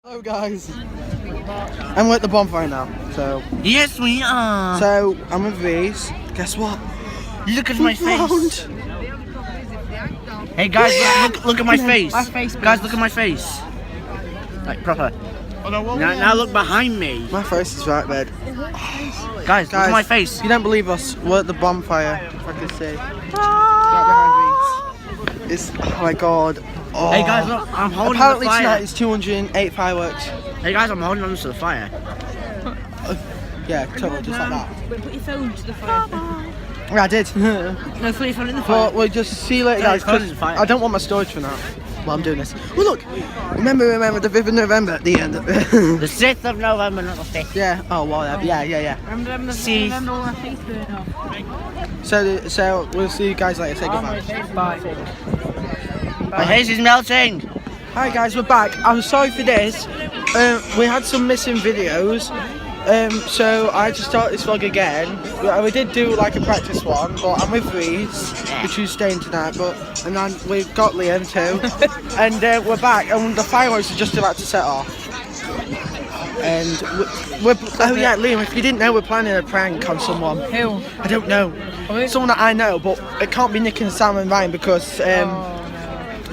Hello guys, I'm at the bonfire now, so... Yes, we are! So, I'm with Reese. Guess what? Look at my face! Hey guys, look at my face! Guys, look at my face! Like, proper. Now look behind me! My face is right, bed. Guys, look at my face! You don't believe us, we're at the bonfire, if I can see. Right behind Reese. It's, oh my god. Oh. Hey guys, look, I'm holding Apparently the fire. tonight it's 208 fireworks. Hey guys, I'm holding on to the fire. Yeah, totally, just like that. Wait, put your phone to the fire. Yeah, I did. No, put your phone in the fire. But we'll just see you later, guys, because I don't want my storage for now while I'm doing this. Oh look! Remember the 5th of November at the end. The 6th of November, not the 5th. Yeah, oh, whatever. Yeah. Remember See. all my face burn off. So we'll see you guys later. Say goodbye. Bye. My face is melting! Hi guys, we're back. I'm sorry for this. We had some missing videos. So I had to start this vlog again. We did do like a practice one, but I'm with Reese, which is staying tonight. And then we've got Liam too, and we're back. And the fireworks are just about to set off. And oh yeah, Liam, if you didn't know, we're planning a prank on someone. Who? I don't know. Someone that I know, but it can't be Nick and Sam and Ryan because.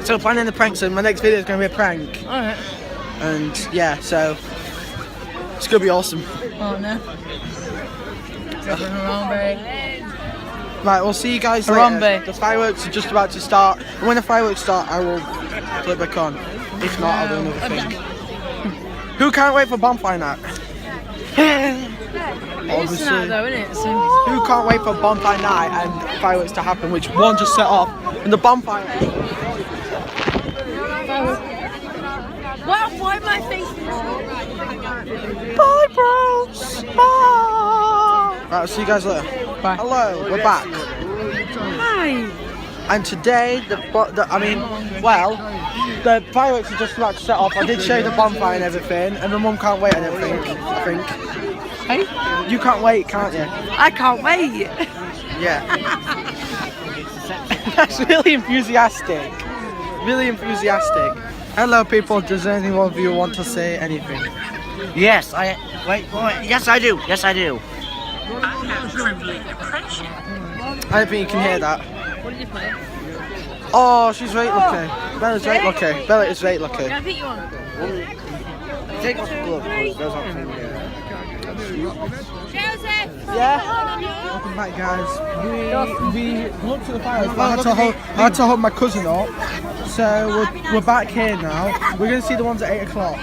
So we're planning the prank, so my next video is going to be a prank. Alright. And yeah, so it's going to be awesome. Oh no. Right, we'll see you guys later. The fireworks are just about to start. And when the fireworks start, I will flip back on. If not, I'll do another thing. Who can't wait for bonfire night? Obviously. Night though, isn't it? So... Who can't wait for bonfire night and fireworks to happen, which one just set off, and the bonfire... Wow, why my face? Bye, bros. Bye. Right, I'll see you guys later. Bye. Hello, we're back. Hi. And today, the fireworks are just about to set off. I did show you the bonfire and everything, and my mum can't wait. I think. Hey? You can't wait, can't you? I can't wait. Yeah. That's really enthusiastic. Really enthusiastic. Hello people, does anyone of you want to say anything? Yes, wait, yes I do. I don't think you can hear that. What did you play? Oh, she's very lucky. Bella's very lucky. Bella is very lucky. Can I put you on? Take off the glove. Yeah? Welcome back guys. We looked at the fireworks, but I had to hold my cousin up. So we're back here now. We're going to see the ones at 8 o'clock.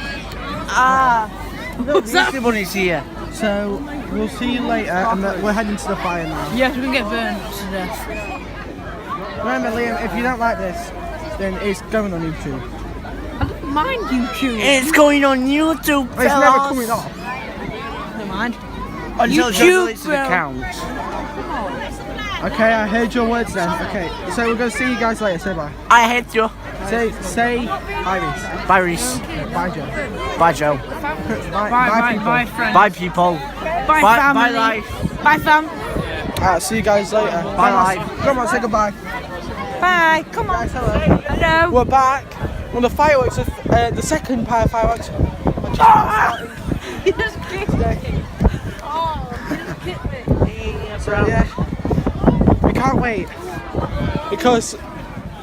Everybody's here. So we'll see you later, and we're heading to the fire now. Yes, we can get burned to death. Remember Liam, if you don't like this, then it's going on YouTube. I don't mind YouTube. It's going on YouTube, It's never coming off. Don't mind. Until Joe deletes the account. Okay, I heard your words then. Okay, so we're going to see you guys later. Say bye. I hate you. Say bye, Reese. Bye, Reese. Bye, Joe. Bye, Joe. Bye, people. Bye, friends. Bye, people. Bye, family. Bye, life. Bye, fam. Alright, see you guys later. Bye, life. Come on, say goodbye. Bye. Come on. Guys, hello. Hello. We're back. Well, the fireworks, the second pair of fireworks. You just kicked me. Oh, you just kicked me. So yeah, we can't wait because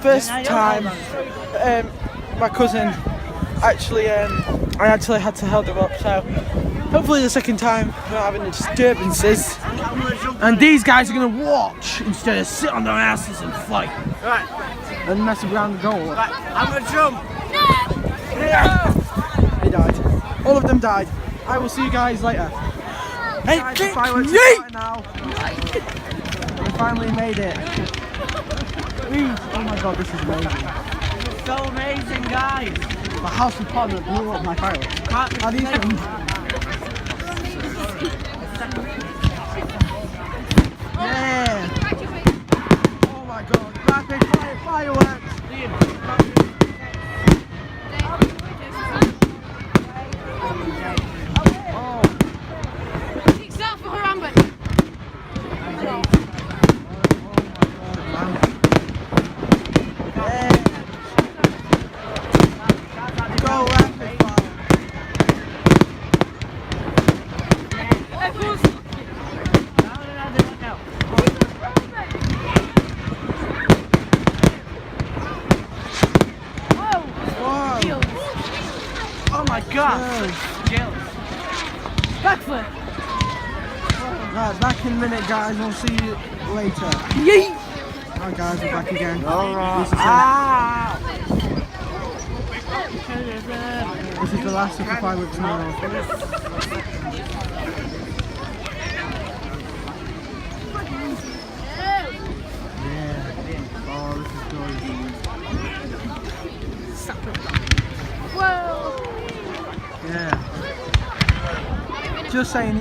first time my cousin actually I actually had to hold her up. So hopefully the second time we're not having any disturbances. And these guys are gonna watch instead of sit on their asses and fight. Right. And mess around the goal. Right. I'm gonna jump. They died. All of them died. I will see you guys later. Hey, Guys, kick the fireworks me! are starting now. We finally made it. Oh my god, this is amazing. So amazing, guys. The house of Parliament blew up my fireworks. How do you think? Yeah! Oh my god, rapid fire fireworks! Go rapid fire! my god! Backflip. Right, back in a minute, guys. I'll see you later. Yeet. Right, guys, we're back again. This is the last of the fireworks now. Yeah. Oh, this is good. Whoa. Yeah. Just saying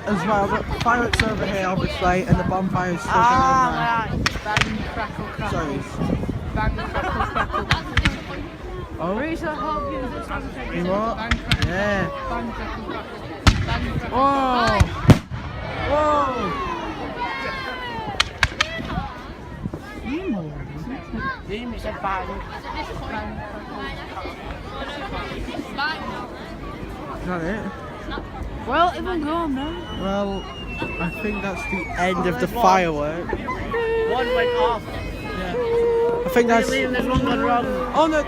as well, but fireworks over here, obviously, and the bonfire is still going on. Bang, crackle, crackle. Sorry. Bang, crackle, crackle. Oh. Risa, help you. This one take You what? Bang, crackle. Yeah. Bang, crackle, crackle. Bang, crackle. Whoa! Whoa! He said bang. Is that it? Well, it will go now. Well, I think that's the end of the firework. One went off. I think that's. There's one gone wrong. Oh no!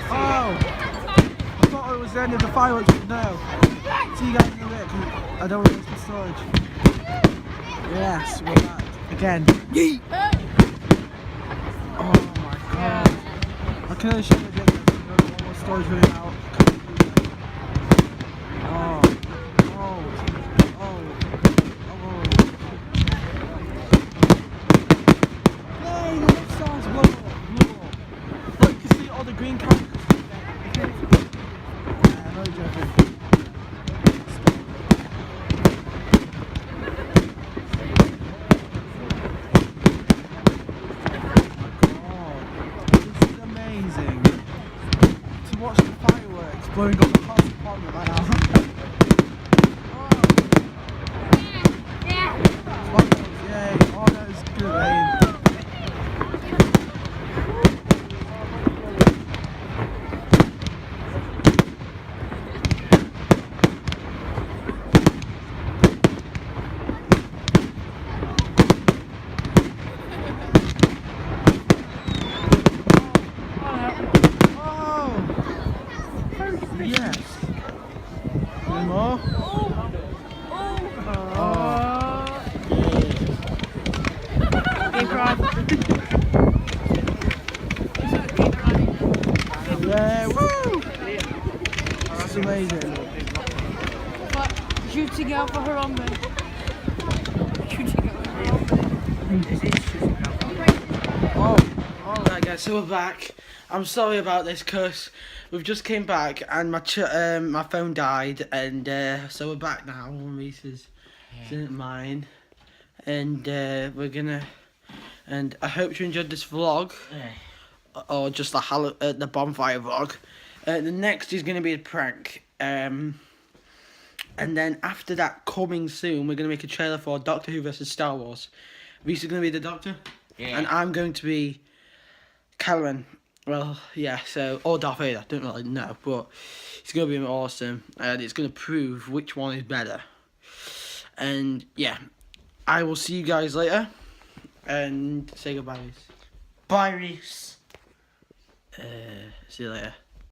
Oh! I thought it was the end of the fireworks, but no. See you guys in a bit. I don't want to waste the storage. Yes, we're back again. Yeet! Oh my god! I can only show you a bit. I don't want more storage running out. Oh! Oh! Oh! Oh! Yay! The next star's blow up! Look, you can see all the green candles. No joking. This is amazing. To watch the fireworks blowing up across the pond right now. Sparkles, yay! Oh, that is good rain. Oh! Yes! Any more? Yeah, woo! That's amazing. But shooting out for her on me. Shooting out for her on me. Oh, alright guys, so we're back. I'm sorry about this because we've just came back and my my phone died, and so we're back now. Reese's didn't mind, and we're gonna. And I hope you enjoyed this vlog, or just the bonfire vlog. The next is gonna be a prank, and then after that, coming soon, we're gonna make a trailer for Doctor Who vs Star Wars. Reese is gonna be the Doctor, and I'm going to be Callum. Well, yeah, so, or Darth Vader, don't really know, but it's going to be awesome, and it's going to prove which one is better. And, yeah, I will see you guys later, and say goodbye, Reese. Bye, Reese. See you later.